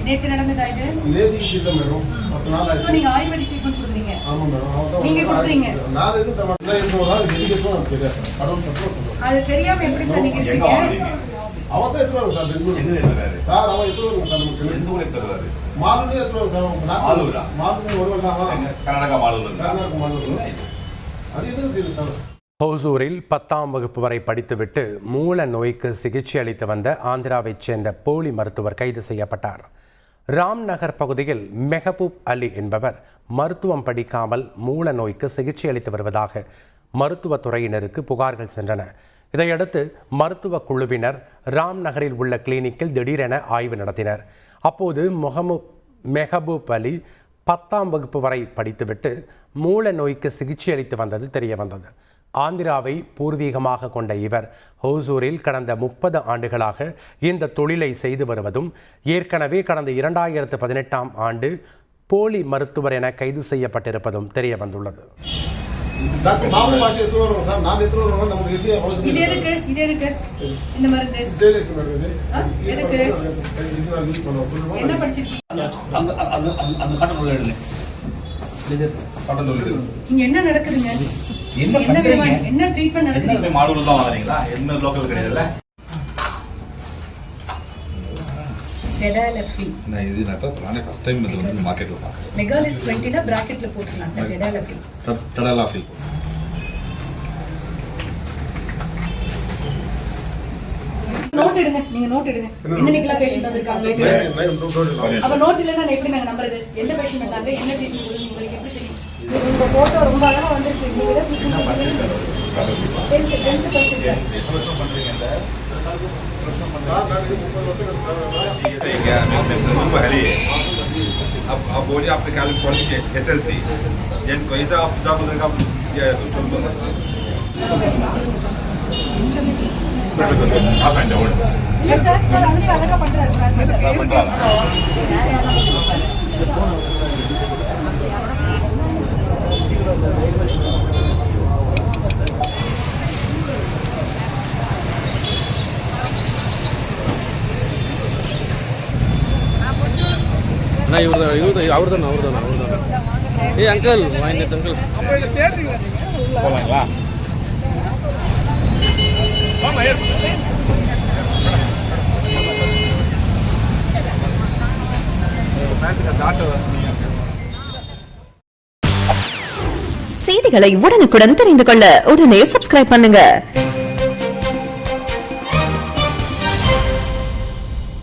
நேத்து நடந்ததா இது? நேத்து இல்ல மேடம். 10 நாள் ஆச்சு. நீங்க ஆயுர்வேதிக் ட்ரீட்மெண்ட் கொடுக்குறீங்க? ஆமா மேடம். நீங்க கொடுக்குறீங்க? நான் எதுவும் தரமாட்டேன். இருந்தோட எஜுகேஷன் எனக்கு தெரியாது. கடவுள் சப்போர்ட் பண்ணுங்க. அது தெரியாம எப்படி சார் நீங்க இருக்கீங்க? அவன் தான் எத்தனை சார் பெங்களூர் எங்க இருக்காரு சார்? அவன் எத்தனை சார் நமக்கு எந்த ஊர்ல இருக்காரு? மாலுல எத்தனை சார்? மாலூரா? மாலுல ஒரு வரலாம். கர்நாடகா மாலூர். கர்நாடகா மாலுல. அது எதுக்கு தெரியும் சார்? ஹோசூரில் 10ஆம் வகுப்பு வரை படித்துவிட்டு மூல நோய்க்கு சிகிச்சை அளித்து வந்த ஆந்திராவைச் சேர்ந்த போலி மருத்துவர் கைது செய்யப்பட்டார். ராம்நகர் பகுதியில் மெஹபூப் அலி என்பவர் மருத்துவம் படிக்காமல் மூல நோய்க்கு சிகிச்சை அளித்து வருவதாக மருத்துவத்துறையினருக்கு புகார்கள் சென்றன. இதையடுத்து மருத்துவ குழுவினர் ராம்நகரில் உள்ள கிளினிக்கில் திடீரென ஆய்வு நடத்தினர். அப்போது மெஹபூப் அலி 10ஆம் வகுப்பு வரை படித்துவிட்டு மூல நோய்க்கு சிகிச்சை அளித்து வந்தது தெரிய வந்தது. ஆந்திராவை பூர்வீகமாக கொண்ட இவர் ஹோசூரில் கடந்த 30 ஆண்டுகளாக இந்த தொழிலை செய்து வருவதும் ஏற்கனவே கடந்த 2018ஆம் ஆண்டு போலி மருத்துவர் என கைது செய்யப்பட்டிருப்பதும் தெரிய வந்துள்ளது. என்ன நடக்குதுங்க? என்ன ட்ரீட்மென்ட் நடக்குது? மாலூர்ல தான் வாங்குறீங்களா? என்ன லோக்கல் கிடையாதுல்ல? டெடாலஃபில். நான் இது நானே ஃபர்ஸ்ட் டைம் இது வந்து மார்க்கெட்ல பாக்குறேன். மெகாலிஸ் 20 னா பிராக்கெட்ல போட்டுறலாம் சார். டெடாலஃபில். டெடாலஃபில். நோட் எடுங்க. நீங்க நோட் எடுங்க. என்னைக்குல பேஷண்ட் வந்திருக்காங்க? அப்ப நோட் இல்லனா நான் எப்படி நாங்க நம்பறது? எந்த பேஷண்ட் வந்தாங்க? என்ன ட்ரீட்மென்ட் உங்களுக்கு எப்படி தெரியும்? இந்த போட்டோ ரொம்ப அழகா வந்திருக்கு. நீங்க விட ட்ரீட்மென்ட் பண்றீங்க. 10% பண்றீங்க இந்த अब बोलिए आपने क्या कॉलेज के एसएलसी जन कोई सा आप जॉब उधर का किया है तो चल आप फाइंड आउट இல்ல சார் சார் அவரே அழகா பண்றாரு சார். பண்றாரா? அவர்தான் ஏ அங்கிள் வாங்கிட்டு அங்கிள் போலாங்களா? செய்திகளை உடனுக்குடன் தெரிந்து கொள்ள உடனே சப்ஸ்கிரைப் பண்ணுங்க.